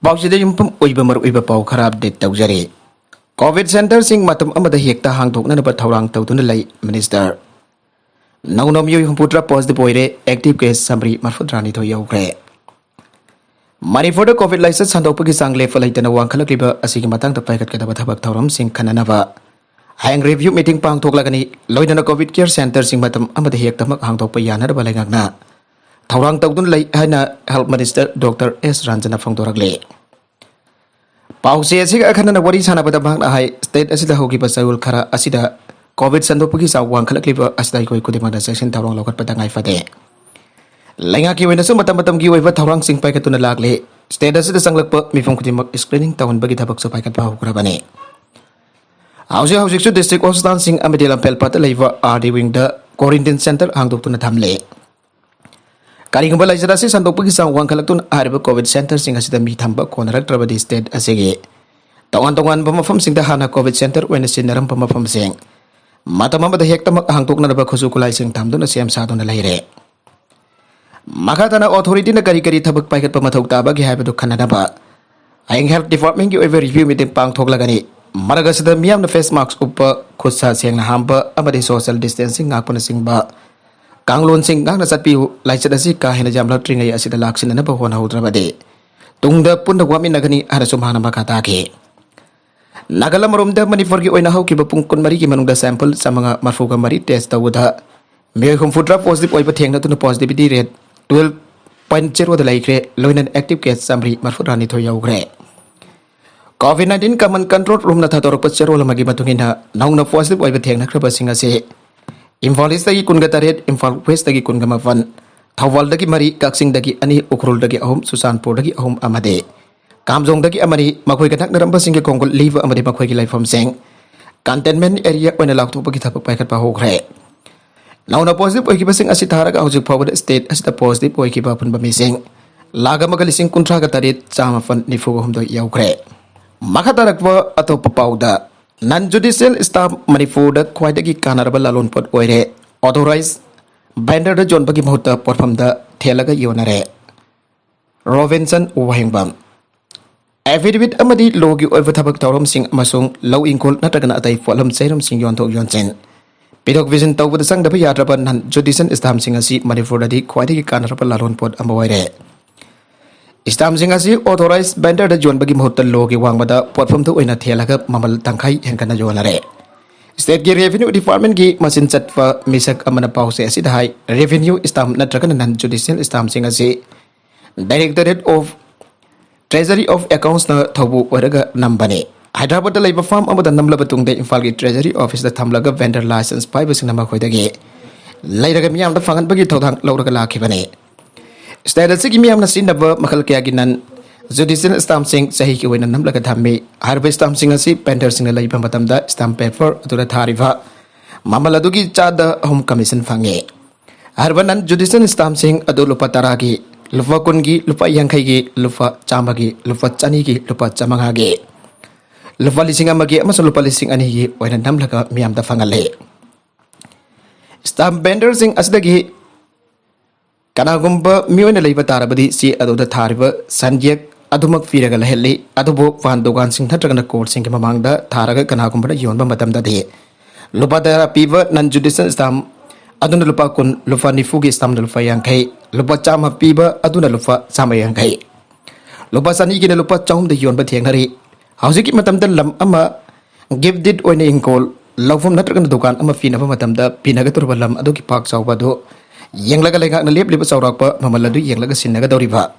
पाउसिदा युमपम ओइबा मरुइबा पाउ खरा अपडेट तौजरे कोविड सेंटर सिंग मतम अमदा हेक्ता हांगथोकनबा थौरांग तौदुना लई मिनिस्टर नौनम यु हुपुत्रा पॉजिटिव ओइरे एक्टिव केस समरी मरफुद्रानी थो यौग्रे मणिपुर कोविड लाइसेंस संदोकपगी चांग लेफ लैतना वांखलक्लिबा असिगी मतंग पाइखतकदबा थबक थौरम सिंग खननबा हायंग रिव्यू मीटिंग पांगथोकलगनी लोइदना कोविड केयर सेंटर सिंग मतम अमदा हेक्तमक हांगथोकपा यानरबा लैंगना थौरांग तौदुन लई हायना health minister doctor S Ranjana फोंदोरगले पाउसे असिग अखनना वरी सानाबदा भागना हाय स्टेट असिदा होगिबा साउल खरा असिदा कोविड संदोकपगी चाव वांखलक्लिबा असिदा कोई खुदिमादा सेक्शन थौरांग लौकटपदा ngaifade लैंगा की वैनसु मतम मतम की ओइबा थौरांग सिंग पाइखतुना लागले स्टेट असिदा संगलकपा मिफम खुदिमक स्क्रीनिंग तवनबगी थबकसु पाइखतपा होग्रबने हाउसे हाउसिकसु डिस्ट्रिक्ट हॉस्पिटल सिंग अमदि लंपेलपाता लैबा आरडी विंग द क्वारंटाइन सेंटर हांगदोक्तुना थमले कारिगंबा लाइजरासि संदोकपगी चाव वांखलक्तुन आरिबा कोविड सेंटर सिंग असिदा मी थंबा कोनरक्त्रबदि स्टेट असिगे तोंगान तोंगान मफम सिंगदा हाना कोविड सेंटर ओइना सिनरम मफम सिंग मतम अमदा हेक्तमक हांगदोक्नरबा खुसु खुलाई सिंग थमदुना सेम सादुना लैरे मखातना ऑथोरिटी करी करी थबक पाइखतपा मथौ ताबगी हाइबदु खननबा आइंग हेल्थ डिपार्टमेंट की ओइबा रिव्यू मीटिंग पांगथोकलगनी मरगसदा मियामना फेस मास्क उप्पा खुदसा सेंगना हांबा अमदि social distancing ngakpana singba kanglon sing ngakna satpiu laichat asi ka hena jamla tringai asida laksinana ba hona hodrabade tungda punna wami nagani hana sumhana makata ke nagala marumda manipur ki oina hauki ba pungkun mari ki manungda sample samanga marfuga mari test tawudha me khum futra positive oiba thengna tuna positivity rate 12.0 da laikre loinan active case samri marfurani tho yaugre COVID-19 common control room na thatorok chero lamagi matungina naungna positive oiba thengna khraba singa se Imphal East dagi kunga taret Imphal West dagi kunga mavan Thawal dagi mari Kaksing dagi ani Ukhrul dagi ahum Susanpur dagi ahum amade Kamjong dagi amari makhoi kanak naramba singge kongkol live amade makhoi ki life sing containment area oina lakto pagi thapak paikat pa hokre nauna positive oiki basing asi tharaga hojik forward state asita positive oiki ba pun ba mising laga magalising kuntra ga taret chama fan nifu hum do yaukre makatarakwa atop pauda non judicial staff Manipur da khwaidagi kanaraba lalon pot oire authorized vendor da jon bagi mahutta perform da thelaga yonare Robinson Wahingbam affidavit amadi logi oiva thabak tawram sing amasung law inkol natagana atai folam seiram sing yonthok yonchen pidok vision tawbada sang da yadraba non judicial staff sing asi Manipur da khwaidagi kanaraba lalon pot amboire Istam sing asi authorized vendor da jon bagi mahutta logi wangbada platform tu oina thelaga mamal tangkai hengkana jonare state ki revenue department ki masin chatwa misak amana pause asi dai revenue istam natrakan non judicial istam sing asi directorate of treasury of accounts na thobu oraga nambane Hyderabad da labor farm amada namla batung de Imphal ki treasury office da thamlaga vendor license pai basing nama khoidagi lairaga miyam da fangan bagi thodang lauraga lakhibane State sigi miyamna sinaba makal kaya ginan judicial stamp sing sahi ki wainan namlaga thammi harba stamp sing asi pender sing laiba matamda stamp paper adura thariva mamal adugi chada home commission fange harba nan judicial stamp sing adu lupa taragi lupa kungi lupa yangkai gi lupa chamagi lupa chani gi lupa chamanga gi lupa lising amagi amaso lupa lising ani gi wainan namlaga miyamda fangale stamp vendor sing asdagi Kanagumba miwana leiba tarabadi si adoda thariba sanjek adumak firaga laheli adubo vandogan sing thatragana court sing mamangda tharaga kanagumba yonba matamda de lupa dara piva non judicial stam aduna lupa kun lupa nifugi stam lupa yangkai lupa chama piva aduna lupa chama yangkai lupa sani gina lupa chom de yonba thengnari hausiki matamda lam ama give did oina ingkol lawfum natragana dukan ama finaba matamda pinaga turba lam aduki pak chawba do Yenglaga lega na lep liba saurakpa mamaladu yenglaga sinaga doriba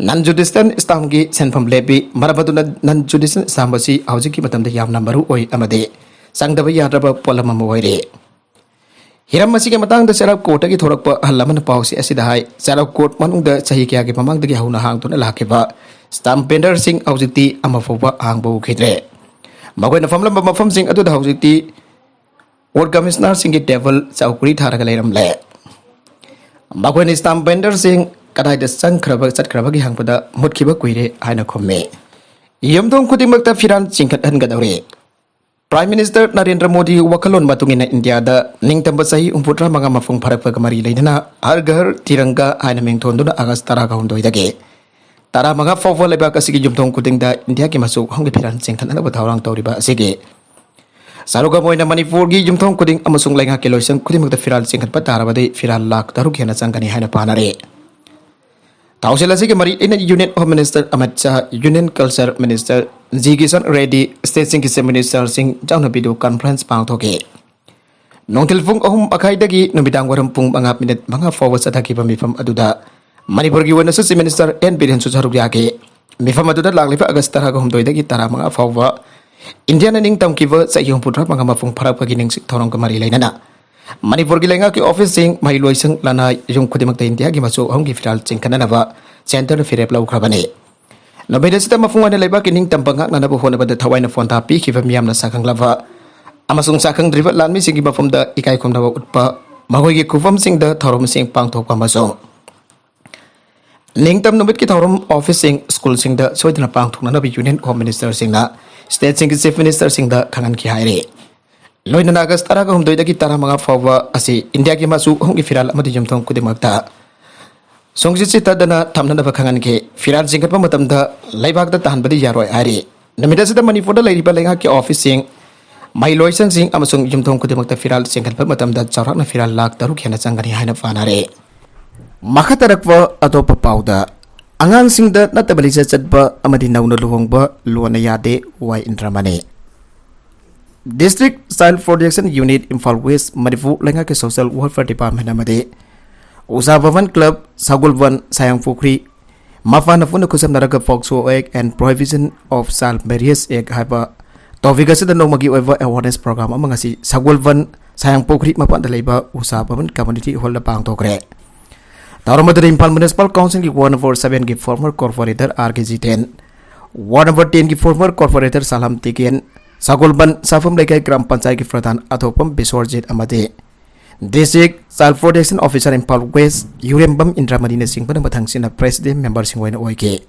non judicial stam gi senfam lepi marabadu non judicial stam basi haujiki matamda yam numberu oi amade sangdaba yadraba polama moire hiram masige matang da serap court gi thorakpa hallaman pause asida hai serap court manung da sahi kya gi mamang da gi hauna hang tuna lakeba stam vendor sing haujiti amafoba hangbo khidre magoi na famlam mafam sing adu da haujiti ward commissioner sing gi table chaukuri tharaga leiram le Bakwen stamp vendor sing kadai da sang kraba sat kraba gi hangpada mutkiba kuire haina khomme yamdong khudimak ta firan chingkhat han gadore Prime Minister Narendra Modi wakalon matungina India da ningtamba sahi umputra manga mafung pharak pagamari leidana har ghar tiranga haina mengthonduna August 10 ga hundoi dage tara mga fawa leibak asigi jumthong kudingda India ki masu honggi phiran chengthanaba thawrang tawriba asigi saruga moina Manipur gi jumthong kuding amasung lainga ki loisang kudimukta phiral chengkhatpa tarabadi phiral lakh taruk hena changkani haina panare Tausil asigi mari in Union Home Minister Amit Shah Union Culture Minister Jigisan Reddy State Singh Minister Singh Jauna Bidu Conference pangthoke Nongtil fung ahum akai dagi nubidang waram pung mga minute mga forward sa taki pamifam aduda Manipur gi wana si Minister N Biren Susaruk yake mifam aduda laglifa August tara gahum doi dagi tara mga forward Indian ning tam kiwa sa iyong putrat mga mafung parap kagining sik thorong kamari lainana Manipur gi lenga ki office sing mai loisang lana yung kudimak ta India gi masu ahum gi firal chingkana naba center firep lau khrabane Nobeda sita mafungan laiba kining tampangak nana bu hona bada thawai na phone ta pi khiva miam na sakang lava amasung sakang driver lan mi singi bafam da ikai khom dawa utpa magoi gi kufam sing da thorom sing pangthok pa maso ningtam nubit ki thorom office sing school sing da soidna pangthok na bi Union Home Minister sing na State Sing Chief Minister sing da khangan ki haire loina nagas tara ka hum doi da ki tara mga fawa asi India ki masu hong gi firal amadi jumthong kudimakta Songsi sita dana thamna ba khangan ke firal singkat pa matam da laibak da tahan badi yaroi ari namida sita Manipur da lairiba lenga ki office sing mai loisang sing amasung jumthong kudimakta firal singkat pa matam da chawrak na firal lakh taruk hena changani haina fanare makatarakwa atopa pauda angang sing da natabali chatba amadi nauna luhongba luana yade wai intramane District Child Protection Unit Imphal West Manipur lenga ke Social Welfare Department amade Usa Bhavan Club Sagulvan Sayang Fukhi Mafana Funa Kusam Naraga Foxo Egg and Prohibition of Child Marriage Egg Haiba Toviga Sida Nomagi Over Awareness Program amangasi Sagulvan Sayang Fukhi Mapan Dalaiba Usa Bhavan Community Hall Pang Tokre Taramadar Imphal Municipal Council ki Ward Number 7 ki former corporator RKG10 Ward Number 10 ki former corporator Salam Tikian Sagulvan Safam Lekai Gram Panchayat ki Pradhan Athopam Bisorjit Amade District Child Protection Officer Imphal West Yurembam Indramadina Singh pada batang sina President Member Singh waina oike.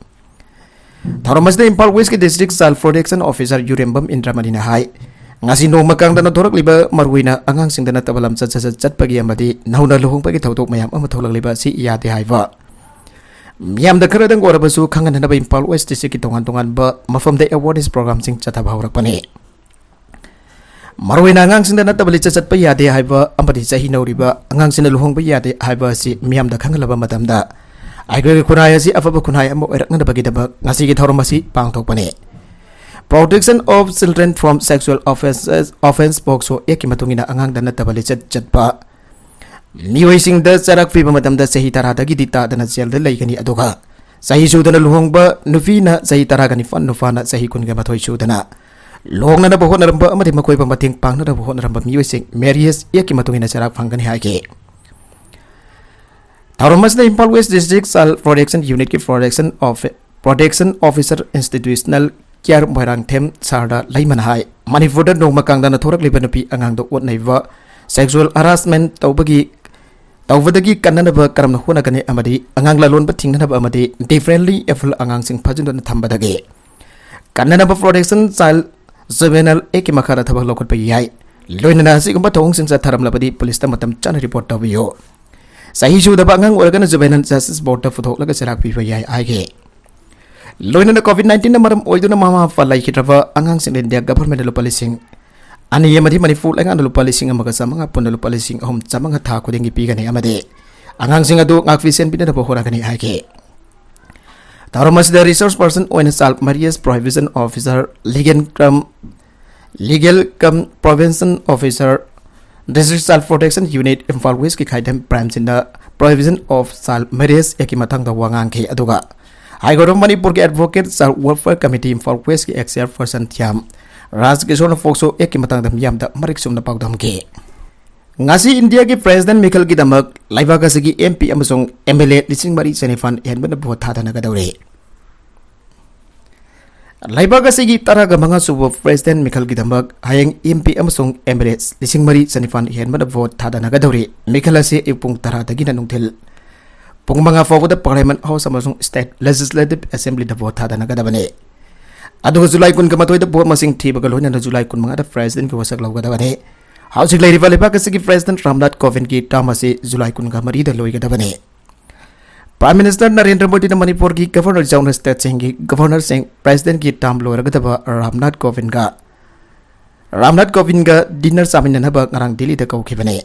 Tharomasda Imphal West ke District Child Protection Officer Yurembam Indramadina hai ngasi no makang dana thorak liba marwina angang sing dana tabalam chat pagi amadi nauna lohong pagi thautok mayam ama tholak liba si yade haiwa. Miyam da kharadang gora basu khangan hana ba Imphal West District ki tongan ba mafam da awareness program sing chatha bhaurak pane. Marwina angang sing dana tabali chat pa yade haiba amadi chahi nauriba angang sing luhong ba yade haiba si miyam da khangalaba matam da aigo kunaya si afaba kunaya mo erakna da bagi da ngasi ki thoromasi pangthok pane Protection of Children from Sexual Offense Boxo eki matungina angang dana tabali chat pa mioi sing da charak fi matam da sahi tara da gi dita dana jel da laigani adoga sahi su dana luhong ba nufi na sahi tara gani fan nufana sahi kun ga mathoi su dana Long na bahon na ramba amati makoy pamating pang na bahon na ramba music Marius eki matungin na sarap hanggan hake Tarumas na Imphal West District Child Protection Unit ki Protection Officer Institutional Care Moirang Them Sarda Layman Hai Manipur da no makang da na thorak liban pi angang do wat naiwa sexual harassment tawbadagi kanna ba karam na huna gani amadi angang lalon ba tingna ba amadi differently eful angang sing phajun na thambadagi kanna ba protection child Juvenile eki makara thabak lokot pa yai loina na si gumba thong sing sa tharam labadi police ta matam chan report ta biyo sahi su da bangang organ Juvenile Justice Board ta futhok laga serak pi yai aige loina na COVID-19 na maram oiduna mama falai khitrava angang sing India government lo policing ani yamadi Manipur lenga lo policing amaga samanga pun lo policing ahum chamanga tha kudingi pi gani amade angang sing adu ngak visen pina da bohora gani aige Taramas the resource person when Child Marriage Prohibition Officer Legal Cum Prevention Officer District Child Protection Unit Imphal West ki khaidam branch in the Prohibition of Child Marriage eki matang da wangang ke aduga High Court of Manipur ki Advocate Child Welfare Committee Imphal West ki ex person Thiam Raj Kishore Foxo eki matang da miyam da marik sum na pagdam ke Ngasi India ki President Mikhal ki damak laibaga sigi MP amasong MLA lising mari senifan henbana bot thada na gadawre laibaga sigi taraga manga subo President Mikhal ki damak hayeng MP amasong MLA lising mari senifan henbana bot thada na gadawre Mikhal ase ipung tara dagi na nungthil pung mga fogo da Parliament House amasong State Legislative Assembly da bot thada na gadabane adu July kun ka matoy da bot masing thibaga loina na July kun mga da President ki wasak law gadabane Housing Lady Valipaka Siki President Ramnath Kovind ki Tamasi July kun ka marida loy gadabane Prime Minister Narendra Modi na Manipur ki Governor Jauna State Singh Governor Singh President ki tam loiragadaba Ramnath Kovind ga dinner saminanaba ngarang Delhi da kaukibane.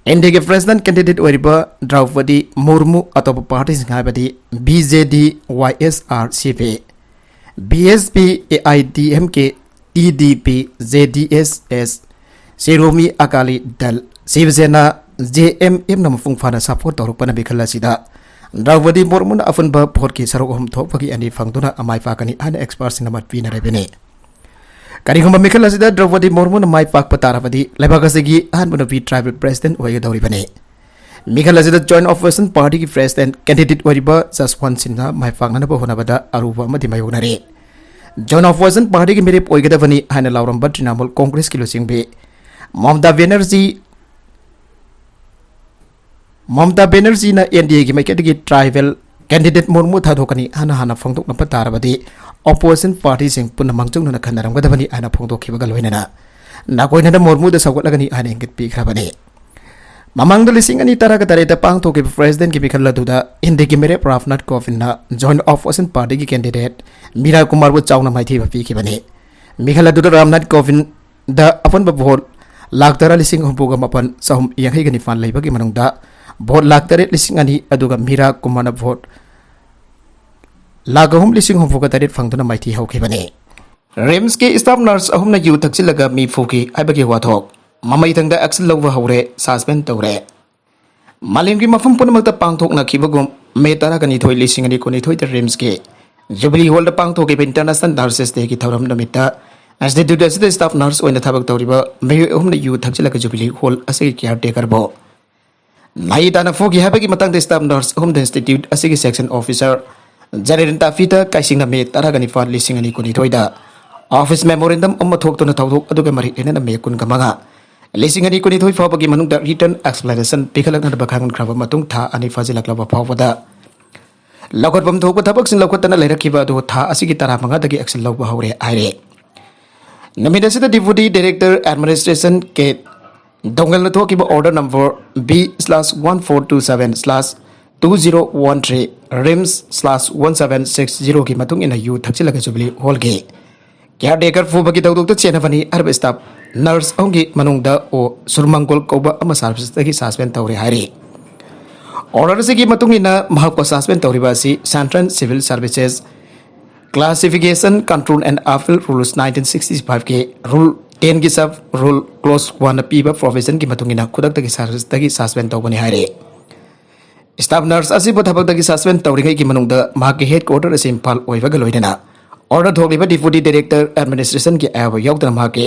India ke President candidate oiriba Draupadi Murmu atop party singhabadi BJD YSR CP BSP AIDMK TDP JDSS Siromi Akali Dal Sivasena JMM na mafungfana support torupana bikhala sida Draupadi Murmu na afunba bhot ki sarok thokpagi ani fangduna amai fakani an experts na matpi na rebene Karigamba mikhala sida Draupadi Murmu na mai pak patarabadi lebagasi an manabi tribal president oigadori bane mikhala sida joint opposition party ki president candidate oiriba Jaswant Sinha mai fakna ba honabada aruba madi mayognare joint opposition party ki mirip oigadavani hana lauramba Trinamool Congress ki losingbe Mamata Banerjee na NDA ki maikadagi tribal candidate Murmu thadokani hana phangdok na patarabadi opposition party sing punna mangchung na khandaram gadabani ana phongdok khibaga loinana nakoina da Murmu da sagotlagani ana ingit pi khrabani mamang da lising ani tara katare da pangthok ki president ki bikhalla duda India ki mere Ramnath Kovind na joint opposition party ki candidate Mira Kumar bu chawna maithi ba pi khibani mikhala duda Ramnath Kovind da apon ba vote laktara lising humpuga mapan sahum yangai gani fan leibagi manungda vote laktare lising ani aduga Mira Kumar na vote Lagahum lising humpuga tarit fangtuna maithi haukhibani RIMS ke staff nurse ahumna yu thakchillaga mi fukhi haibagi wathok mamai thangda Action Louba houre Suspend toure Malim ki mafum punamakta pangthok na khibagum me tara kani thoi lising ani koni thoi ta RIMS ke Jubilee Hall da pangthok ke International Nurses Day ki thoram namita Institute as the staff nurse oina thabak tawriba me ahumna yu thakchillaga Jubilee Hall ase caretaker bo nai dana fukhi haibagi matang staff nurse ahum the institute ase section officer Jaririn Tafita Kaising me Taragani for listing and Ikonitoida. Office memorandum Omotok to Nato Adugamari in a Mekun Gamanga. Listing and Ikonitoi for Bagimanung that written explanation, Picalan and Bakan Kravatung Ta and Ifazilla Club of Pavada. Lokotvam Toko Tabaks and Lokotana later Kiva to Ta Asigitara Mangadaki Action Louba Houre Ire. Namidasi the Deputy Director Administration Kate Dongal Tokiba order number B/1427/2013 RIMS/1760 ki matung ina yu thakchillaga Jubilee Hall ge caretaker fubagi dawdok chenavani arba staff nurse ongi manungda o surmangol koba ama service tagi suspend tawri hari order se ki matung ina mahako suspend tawri basi Central Civil Services Classification Control and Appeal Rules 1965 ke rule 10 ki sub rule clause 1 piba provision ki matung ina khudak tagi service tagi suspend tawbani hari Staff nurse asibo thabak dagi suspend tawringai ki manungda mahaki headquarter ase Impal oibaga loidena order thokliba deputy director administration ki aba yawdana mahaki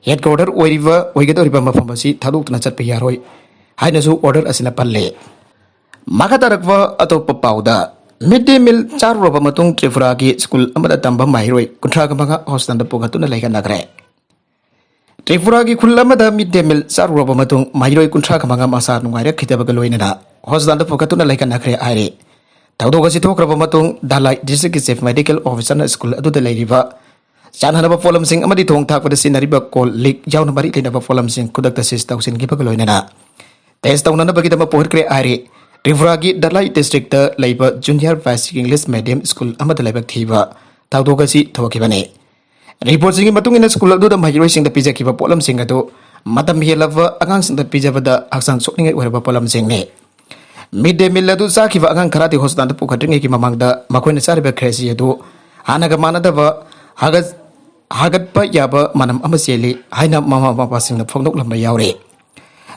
headquarter oiriba oigadoriba mafam asi thadukna chatpa yaroi haina su order asina palle makatarakwa atoppa pauda midday meal char roba matung Tripura ki school amada tamba mairoi kuntra kamanga hostan da pogatuna laiga nagre Tripura ki khullamada midday meal char roba matung mairoi kuntra kamanga masa nungaira khitabaga loinena Hosdanda Pokatuna like an acre ire. Taudogasi talk of Matung, Dalai, District Chief Medical Officer School at the Ladiva. Sanhanaba Folam Sing Amadi Tong talk with the Sinariba called Lake Jaunabari Linaba Folam Sing Kudak assist in Gipagaloina. Test down on the Bagitama Poetry Ire. Rivragi, Dalai District Labor Junior Basic English Medium School Amadalabak Tiva. Taudogasi Tokibane. Reporting in Matung in the school of the migration the Pizza Kiva Polam Singato. Madam Hilava against the Pizza with the Aksan soaking it wherever Polam Sing. Midday meal du Saki Agan Karate Hostan the Pukatring Mamangda, Makuna Sariba Crazy do Hanagamana Dava Hagat Pa Yaba, Manam Amaseli, Haina Mama passing the Fondok Lambayaure.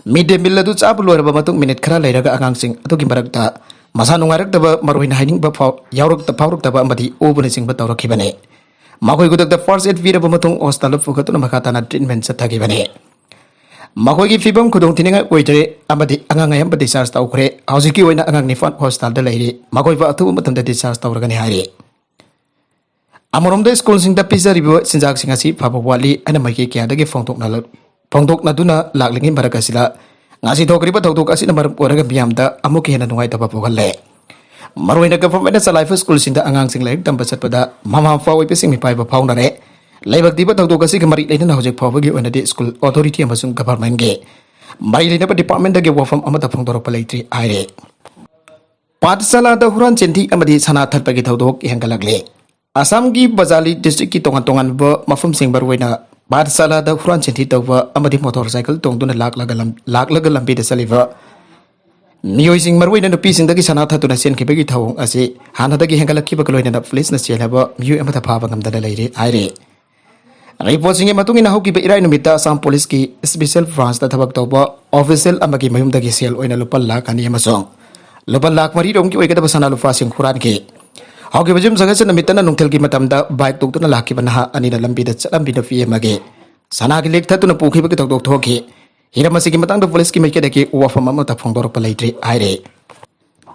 Midday meal du Sapulu Matung Minute Kara later Agansing, Tokimarakta, Masano Marakta, Maruin hiding Bapa, Yarok the Power of the Bambati, opening but out Kibane. Mako good the first 8 feet of Matung or Stala Fukatuna Makatana treatments at Takibane. Makogi Fibon kudong tininga waitre amadi angangayam pa disaster ukre hausiki waina angang nifan hostal da lady makoiva atu matam da disaster urgani hari amorom da school sing da pizza review sinjak singasi phabawali ana maiki kya da ge phongtok na duna laklingi barakasila ngasi thokri pa thoktok asina mar oraga biam da amuki hena nungai ta papogalle maroina government sa life school sing da angang sing laik tamba satpada mama fa oi pe sing mi pai ba phaung na re Laibak tiba tau kasi kemari lain na hojek pawagi wana di school authority amasung government ge. Mari lain pa department da ge work from amata phang dorok palai tri aire. पाठशालादा हुरान चेंथी अमदी सना थटपगी थौदोक हेंगलगले असम की बजाली district की तोंगन तोंगन मफम सिंबर वैना पाठशालादा हुरान चेंथी तौबा अमदी motorcycle तोंदुना लाकलग लंबी the चलिबा मियोइसिंग मरवैना नुपीसिंदगी सना थतुना सेनखिबगी थौंग असे हानादगी हेंगलखिबा कलोइना पुलिसना चेलबा मियो अमदा फाबा गमदना लेरे आइरे reporting के मतुंग इन हौकी Irai नुमिता Assam police की special branch दा थबक तौबा ऑफिशियल अमगी मयुमदगी सेल ओइना लुपा लाख अनि अमसोंग लुपा लाख मरी रोम की ओइगदबा सना लुफा सिंग खुरान के हौकी बजुम जगत नमितना नुंगथल की मतमदा बाइक तोक्तुना लाखिबा नहा अनिना लंबीदा चलंबिना फी अमगे सना की लेख थतुना पुखिबगी तौदोक थोके हिरमसिगी मतंग पुलिस की मैकेदगी वाफम अमता फोंदोरप लेट्रे आइरे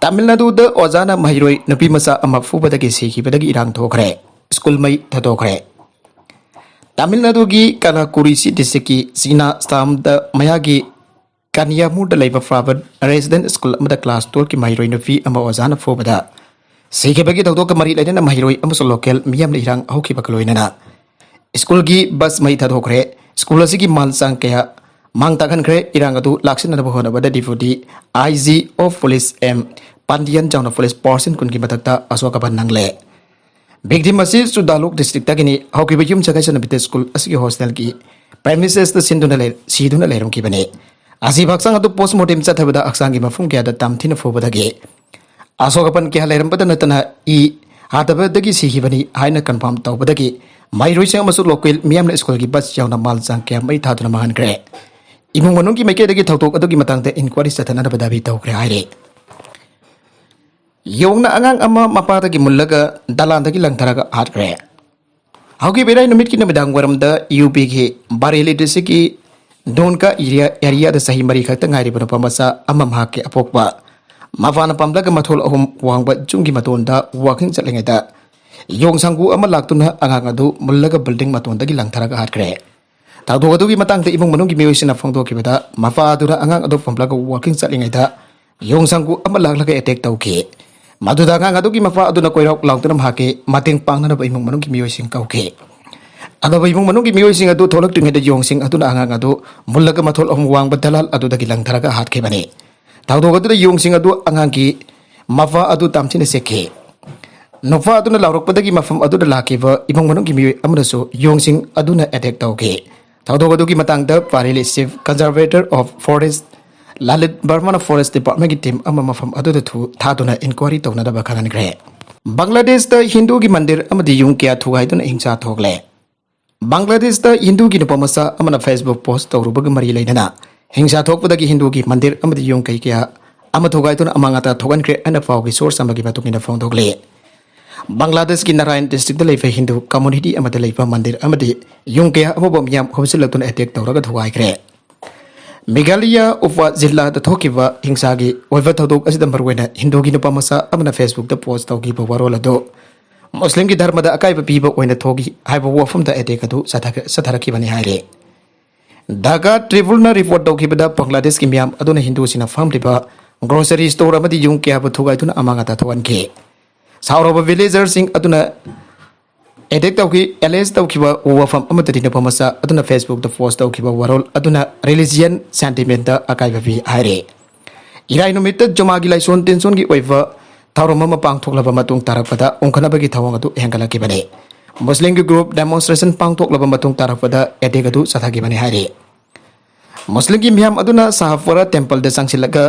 तमिलनाडु ओजाना महिरोई नुपी मसा अमा फुबदगी सिखिबदगी इरांग थोखरे स्कूल मई थदोखरे तमिलनाडु की कनाकुरिसी डिस्ट्रिक्ट की सीना स्टाम मयागी कनियामुद लेबा फ्राबद रेजिडेंट स्कूल क्लास 12 की महिरोई नुपी अमा ओजाना फुबदा सिखिबगी थदोक मरी लेना महिरोई अमसो लोकल मियाम इरांग हौखिबा कलोइना स्कूल की बस मई थदोखरे स्कूल की मालचांग कया मांग ताखनख्रे इरांग अदु लाक्सिननबा होनबदा deputy IG of police M Pandian जाउना पुलिस पर्सन कुन की मतकता अशोकबा नंगले victim asi Sudaluk district tagini haukiba yum chagai sanabite school asigi hostel ki premises the siduna lerum ki bane asi baksang atu postmortem chathabada aksang gi mafum kya da tamthina phobadagi asokapan kya lerum bada natana I hatabadagi sihi bani haina confirm tawbadagi mai roisang masu local miam school ki bus jauna mal sang kya mai thaduna mahan kre imung manung ki maike dagi thautok adu ki matang te inquiry chathana bada bi tawkre haire योगना अंगांग अमा मपादा की मुल्लगा दलांदा की लंगथरागा हाटक्रे हौकी बेराई नुमित की नमिदांग वरमदा UP के Bareli district की डोनका area the सही मरी खक्ता ngairi बनो पमसा अमम हाके अपोकबा मफाना पमलगा मथोल अहुम वांगबा जुंगी मतोंदा walking चलेंगेदा योंगसंगु अमा लाक्तुना अंगांग अदु मुल्लगा बिल्डिंग मतोंदा की लंगथरागा हाटक्रे तादोगदु की मतंग ते इमुंग मनुंग की मियोइसिना फोंदोकिबदा मफा अदुरा अंगांग अदु पमलगा वाकिंग चलेंगेदा योंगसंगु अमा लाक्लगा अटैक तौके मधुदा की मफा अदुना कोइरौक लाउतुना हाके मतेंग पांगना इमुंग मनुंग की मियोइसिंग कौके अदब इमुंग मनुंग की मियोइसिंग अदु थोलक्तुंगेदा योंगसिंग अदुना अंगांग अदु मुल्लगा मथोल अहुम वांगबा दलाल अदुदगी लंगथरागा हाटके बने ताउदोगदुदा योंगसिंग अदु अंगांग की मफा अदु तामथिना सेखे नोफा अदुना लाउरकपदगी मफम अदुदा लाकेबा इमुंग मनुंग की मियोइ अमरसो योंगसिंग अदुना अटैक तौके ताउदोगदुगी मतंगदा पारेली chief conservator of forest Lalit Barman forest department की टीम अमा मफम अदुदा थादुना इंक्वायरी तौनदबा खंगनग्रे बांग्लादेश द हिंदू की मंदिर अमदी युंग क्या थुगाइदुना हिंसा थोगले बांग्लादेश द हिंदू की नुपमसा अमना फेसबुक पोस्ट तौरुबग मरी लेना हिंसा थोकपदगी हिंदू की मंदिर अमदी युंग कई क्या अमा थोगाइदुना अमांगाता थोगनग्रे अना पावगी सोर्स अमगी मतुंगिना फोंदोगले बांग्लादेश की नारायण डिस्ट्रिक्ट लेफे हिंदू कम्युनिटी अमदा लेफा मंदिर अमदी युंग क्या अमबम याम होबसिलतुना अटैक तौरगा थुगाइग्रे मेघालय उप जिला थोकिबा हिंसागी ओइबा थौदोक असिदा मरवेना हिंदू की नुपमसा अमना फेसबुक द पोस्ट तौगिबा वरोल अदो मुस्लिम की धर्म द अकाइबा पीबा ओइना थोगी हाइबा वफम द अटैक अदु सथरखिबनि हाइरे ढाका ट्रिब्यूनल रिपोर्ट तौगिबदा बांग्लादेश की मियाम अदुना हिंदू सिना फमलिबा ग्रोसरी स्टोर अमदी युंग क्या थुगाइदुना अमांगाता थोगनखे साउरबा विलेजर सिंह अदुना एटेक तौकी एलेज तौकीबा वफम अमतरी नपमसा अदुना फेसबुक द पोस्ट तौकीबा वरोल अदुना रिलीजियन सेंटिमेंट द अकाइबा भी हाइरे इराई नुमित जमागी लाइसोन टेंशन की ओइबा थारोम अमा पांगथोकलबा मतुंग तारकपदा ओंखनबगी थवंग अदु हेंगलकिबने मुस्लिम की ग्रुप डेमोन्स्ट्रेशन पांगथोकलबा मतुंग तारकपदा एटेक अदु सथागिबने हाइरे मुस्लिम की मियाम अदुना साहफरा टेंपल द संगसिलगा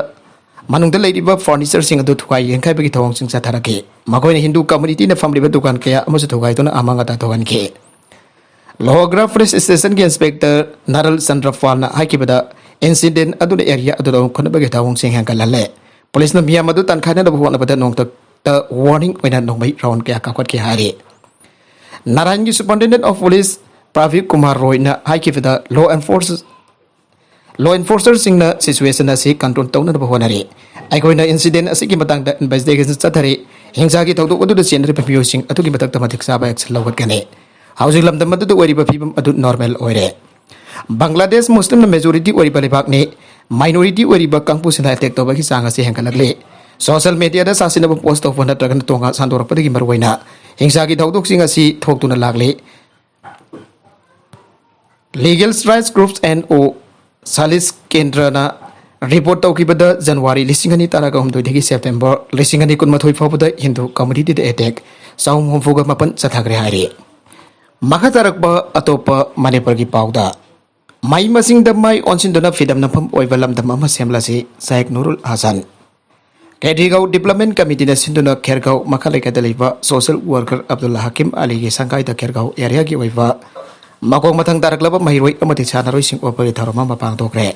मनुंग लेरिबा फर्नीचर सिंग अदु थुगाई यंखाइबगी थवंग सिंग सथारके मखोइन हिंदू कम्युनिटी ने फमलिबा दुकान कया अमसु थुगाइतुना अमांगाता थोगनखे लोहग्रा पुलिस स्टेशन के इंस्पेक्टर नरल चंद्रपाल ना हाइकिबदा इंसिडेंट अदुना एरिया अदुदा खनबगे थवंग सिंग हेंगलले पुलिस न मियाम अदु तनखाना द होनबदा नोंगत वार्निंग ओइना नोंबै राउंड कया काखटके हारे नारायण की superintendent of police Praveen Kumar Roy ना हाइकिबदा लॉ एनफोर्सर सिंगना सिचुएशन असी कंट्रोल तौनब होनरे अखोइना इंसिडेंट असिगी मतंगदा इन्वेस्टिगेशन चथरे हिंसा की थौदोक अदुदा चेनरे पियोसिंग अदुगी मतक्ता मथिक साबा एक्शन लौगतगने हाउसिंग लमदम अदुदा ओरिबा फिबम अदु नॉर्मल ओइरे बांग्लादेश मुस्लिम मेजॉरिटी ओरिबा लेबाकने माइनॉरिटी ओरिबा कांगपुसिना अटैक तौबगी चांग असी हेंगलगले सोशल मीडिया दा सासिनब पोस्ट तौब नत्रगन तोंगा सांदोरपदगी मरवैना हिंसा की थौदोकसिंग असी थोक्तुना लागले लीगल राइट्स ग्रुप्स एंड ओ सालिस केंद्रना रिपोर्ट तौखिबदा जनवरी लिसिंग अनि तारागा हुमदोइदगी सेप्टेम्बर लिसिंग अनि कुनमथोइ फाउबदा हिंदू कम्युनिटी दे अटैक साउम हुमफुगा मपन चथाग्रे हारे मखा तारकबा अतोपा मणिपुरगी पाउदा माई मसिंग द माई ओनसिंदुना फिदम नफम ओइबा लमदम अमा सेमलासी साइक नुरुल हसन केडिगाव डेवलपमेंट कमिटी न सिंदुना खेरगाव मखालेका लेबा सोशल वर्कर अब्दुल्ला हकीम अली गे संगाई द खेरगाव एरिया की ओइबा मकोंग मथंग तारकलबा महिरोइ अमति सानारोइ सिंग ओपगे थरोमा मपांग तोकरे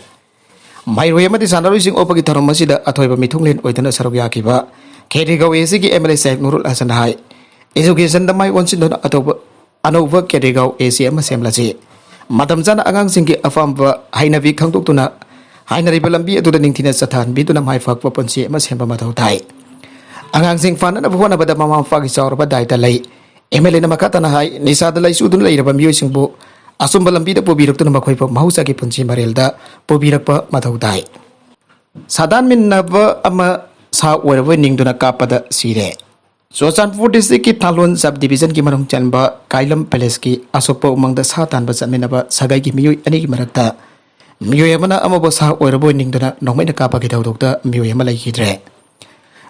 महिरोइ अमति सानारोइ सिंग ओपगे थरोम मसिदा अथोइबा मिथुंगलेन ओइदना सरुग याकिबा केडिगाव एसी की MLA Saikh Nurul Hasan high education द माई ओनसिंदुना अतोबा अनौबा केडिगाव एसी अमा सेमलासी मतम जाना आगांग सिंगी अफाम्बा हाइनबी खंगदोक्तुना हाइनरिबा लंबी अदुदा निंथिना सथानबीदुना माइफाकपा पुंसी अमा सेमबा मथौ थाई आगांग सिंग फानना होनाबदा ममा मफागी चावरबा दायता लई एमएलए न मखातना हाई निसादा लैसुदुन लैरबा मियोइसिंबु असुंबा लंबीदा पुबिरक्तुना मखोइबा महौसागी पुंसी मरेलदा पुबिरक्पा मथौ थाई सादान मिन्नबा अमा सा ओरबा निंगदुना कापदा सिरे चुरचांदपुर डिस्ट्रिक्ट की थालोन सब डिवीजन की मनुंग चनबा काइलम पैलेस की असोपा उमंगदा सा तानबा चनमिनबा सगाई की मियोइ अनि की मरक्ता मियोइ अमना अमबो सा ओरबो निंगदुना नोंमैना कापागी थौदोक्ता मियोइ अमा लैखिद्रे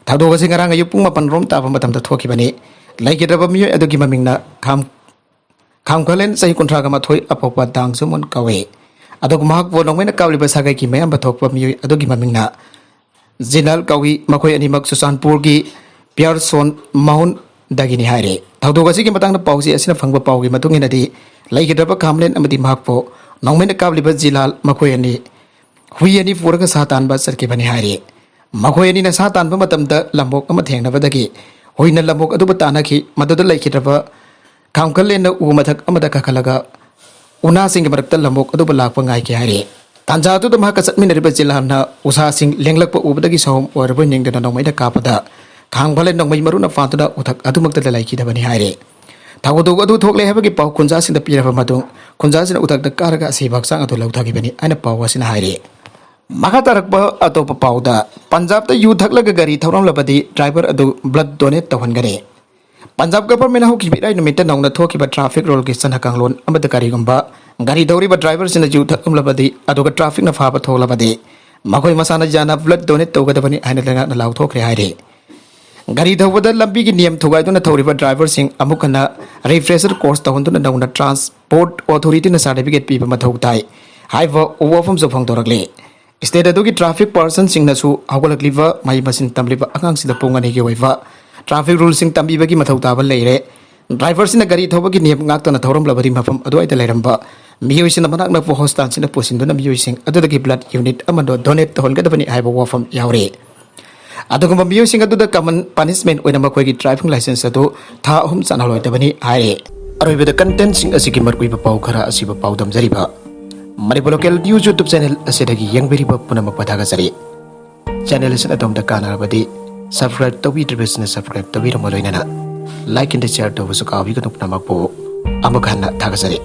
थौदोक असिंग अरांग अयुं पुंग 8 रोम ताबा मतमदा थोखिबनी लैखिद्रबा मियोइ अदुगी ममिंगना खामखलेन सही कुंथ्रागा माथोइ अपोपा दांगसुमुन कवे अदुग महकबो नोंमैना कावलिबा सगाई की मयम बथोकबा मियोइ अदुगी ममिंगना जिनल कवी मखोइ अनिमक सुसानपुर की प्यार सोन माउन दगिनी हारे थौदोक असिगी मतंगना पाउसी असिना फंगबा पाउगी मतुंगिनदी लैगिद्रबा खामलेन अमदी महकपो नोंमैना कावलिबा जिलाल मखोइ अनि हुई अनि पुरगा सा तानबा चरकिबनी हारे मखोइ अनि सा तानबा मतमदा लंबोक अमा थेंगनबदगी होइना लंबोक अदुबा तानाखि मदुदा लैगिद्रबा खामखलेन उ मथक अमदा कखलगा उना सिंग मरक्ता लंबोक अदुबा लाकपा गायके हारे तांजा अदुदा महका चटमिनरिबा जिलालना उसा सिंग लेंगलकपा उबदगी सहोम ओरबा निंगदना नोंमैना कापदा खांगफले नोंमै मरुना फातुना उथक अदुमक्तदा लाइखिदबनी हारे थागोदोग अदु थोकले हेबगी पाउ खुंजासिंदा पिरबा मदु खुंजासिना उथकदा कारगा सिबाक्सांग अदु लौथागिबनी आइना पाउवासिना हारे मखा तारकबा अतोपा पाउदा पंजाब यू थकलगा गाड़ी थौरमलबदी ड्राइवर अदु ब्लड डोनेट तौहनगने पंजाब गवर्नमेंट हौकिबिराय नुमित नौना थोकिबा ट्रैफिक रूल की सनहकांगलोन अमदा गाड़ीगुंबा गाड़ी दौरिबा ड्राइवर सिना यू थकमलबदी अदुगा ट्रैफिक ना फाबा थोलबदी मखोइ मसाना जाना ब्लड डोनेट तौगदबनी आइना लेंगाना लाउथोखरे हारे गाड़ी थौबदा लंबी की नियम थुगाइदुना थौरिबा ड्राइवर सिंह अमुकना रिफ्रेशर कोर्स तौहनदुना नौना ट्रांसपोर्ट अथॉरिटी ना सर्टिफिकेट पीबा मथौ ताई हाइबा ओवरफम जो फंगदोरगले स्टेट अदुगी ट्रैफिक पर्सन सिंगनासु हौगलकलिबा माइ मसिन तमलिबा अगांगसिदा पोंगने के ओइबा ट्रैफिक रूल सिंग तंबीबगी मथौ ताबा लेरे ड्राइवर सिना गाड़ी थौबगी नियम गाक्तना थौरमलबदी मफम अदुआइदा लेरंबा मियोइसिना मनाकना हॉस्पिटल सिना पोसिंदुना मियोइसिंग अदुदगी ब्लड यूनिट अमदो डोनेट तौहनगदबनी हाइबा वफम यावरे अदुगुंबा मियोइसिंग अदुदा कमन पनिशमेंट ओइना मखोइगी ड्राइविंग लाइसेंस अदु था अहुम चानहलोइदबनी हारे अरोइबदा कंटेंट सिंग असिगी मरकुइबा पाउ खरा असिबा पाउदम जरिबा Manipur local news YouTube channel असिदगी यंगबिरिबा पुनमक पथागजरी चैनल असिना अदोमदा कानारबदी सब्सक्राइब तौबिद्रिबसिना सब्सक्राइब तौबिरमलोइना लाइक एंड शेयर तौबसु काबिगनु पुनमकपो अमुक हन्ना थागजरी।